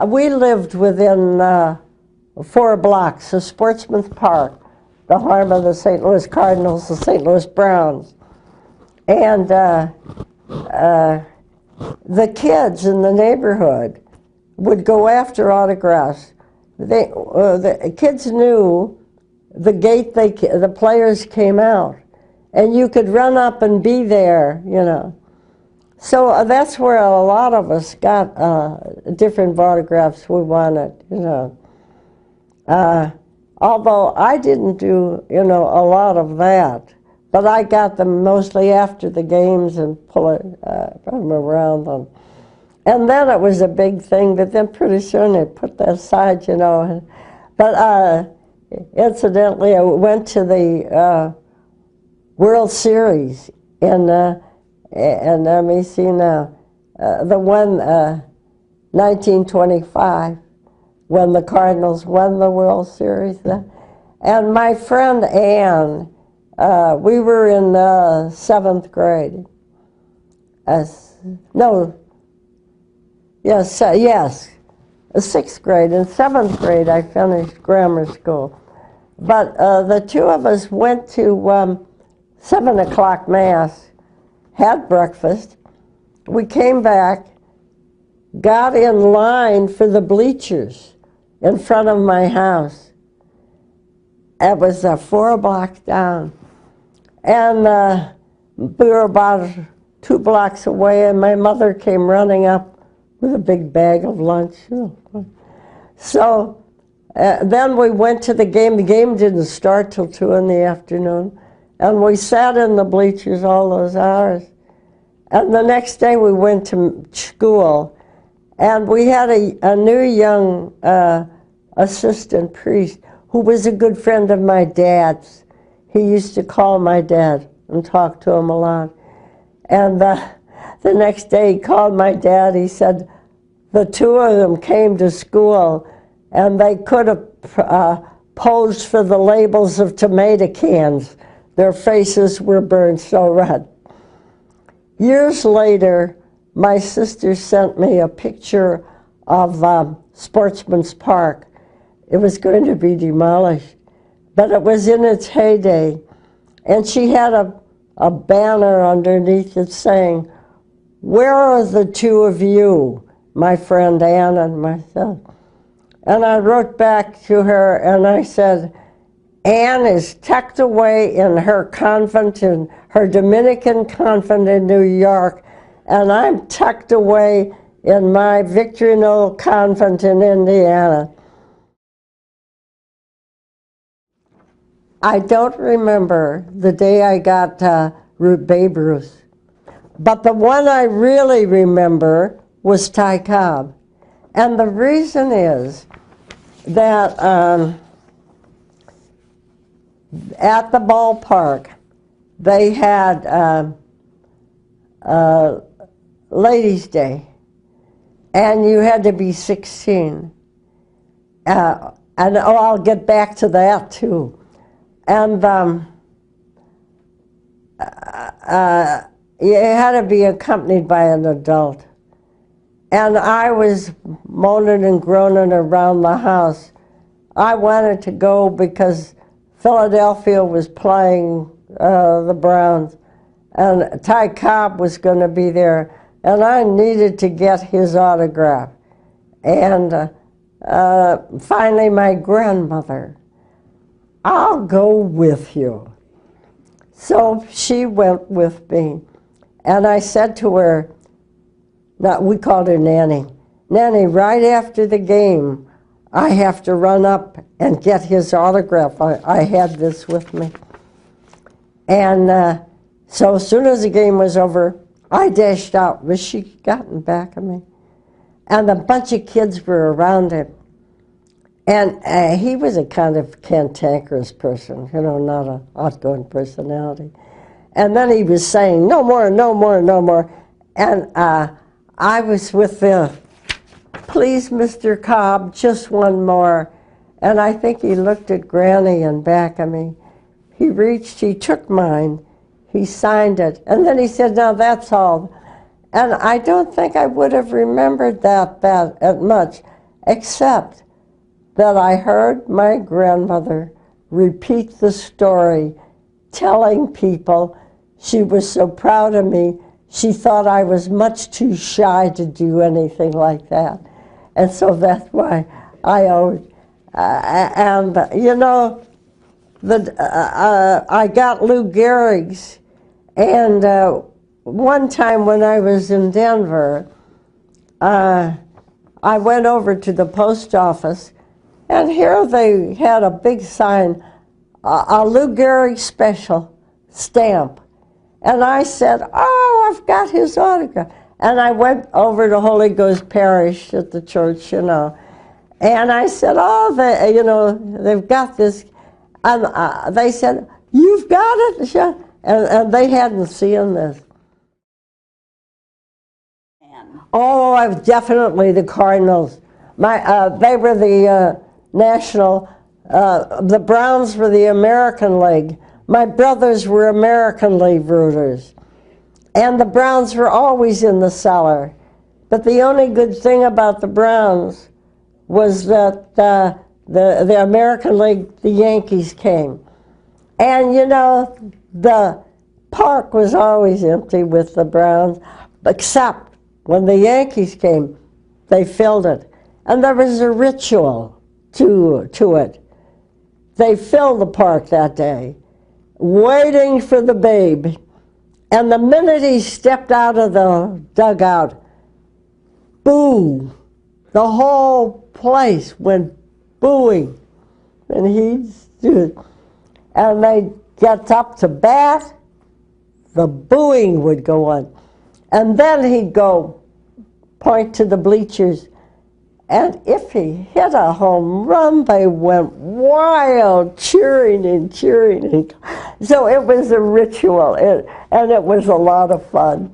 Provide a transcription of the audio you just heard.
We lived within 4 blocks of Sportsman Park, the home of the St. Louis Cardinals and St. Louis Browns. And the kids in the neighborhood would go after autographs. The kids knew the gate the players came out, and you could run up and be there, you know. So that's where a lot of us got different autographs we wanted, you know. Although I didn't do, you know, a lot of that, but I got them mostly after the games and pull them around them. And then it was a big thing, but then pretty soon they put that aside, you know. But incidentally, I went to the World Series and let me see now, the one, 1925, when the Cardinals won the World Series. And my friend Ann, we were in 7th grade. Yes, 6th grade. In 7th grade, I finished grammar school. But the two of us went to 7 o'clock Mass, had breakfast. We came back, got in line for the bleachers in front of my house. It was 4 blocks down. And we were about 2 blocks away, and my mother came running up with a big bag of lunch. So then we went to the game. The game didn't start till 2 in the afternoon. And we sat in the bleachers all those hours. And the next day we went to school, and we had a new young assistant priest who was a good friend of my dad's. He used to call my dad and talk to him a lot. And the next day he called my dad. He said the two of them came to school, and they could have posed for the labels of tomato cans. Their faces were burned so red. Years later, my sister sent me a picture of Sportsman's Park. It was going to be demolished, but it was in its heyday. And she had a banner underneath it saying, "Where are the two of you, my friend Ann and myself?" And I wrote back to her and I said, "Ann is tucked away in her convent, in her Dominican convent in New York, and I'm tucked away in my Victorino convent in Indiana." I don't remember the day I got Babe Ruth, but the one I really remember was Ty Cobb. And the reason is that at the ballpark, they had Ladies' Day, and you had to be 16. And I'll get back to that too. And you had to be accompanied by an adult. And I was moaning and groaning around the house. I wanted to go because Philadelphia was playing the Browns, and Ty Cobb was going to be there, and I needed to get his autograph. And finally, my grandmother, "I'll go with you." So she went with me, and I said to her, we called her Nanny, "Nanny, right after the game, I have to run up and get his autograph. I had this with me." And so as soon as the game was over, I dashed out, but she got in back of me. And a bunch of kids were around him. And he was a kind of cantankerous person, you know, not an outgoing personality. And then he was saying, no more, no more, no more. And I was with the, please, Mr. Cobb, just one more. And I think he looked at Granny in back of me. He reached, he took mine, he signed it, and then he said, now that's all. And I don't think I would have remembered that much, except that I heard my grandmother repeat the story, telling people she was so proud of me, she thought I was much too shy to do anything like that. And so that's why I always, you know, I got Lou Gehrig's, and one time when I was in Denver, I went over to the post office, and here they had a big sign, a Lou Gehrig special stamp. And I said, oh, I've got his autograph. And I went over to Holy Ghost Parish at the church, you know. And I said, oh, you know, they've got this. And they said, you've got it? And they hadn't seen this. Oh, I was definitely the Cardinals. They were the national, the Browns were the American League. My brothers were American League rooters. And the Browns were always in the cellar. But the only good thing about the Browns was that the American League, the Yankees came. And you know, the park was always empty with the Browns, except when the Yankees came, they filled it. And there was a ritual to it. They filled the park that day, waiting for the babe. And the minute he stepped out of the dugout, boo! The whole place went booing. And he stood, and they get up to bat, the booing would go on. And then he'd go point to the bleachers, and if he hit a home run, they went wild, cheering and cheering. So it was a ritual, and it was a lot of fun.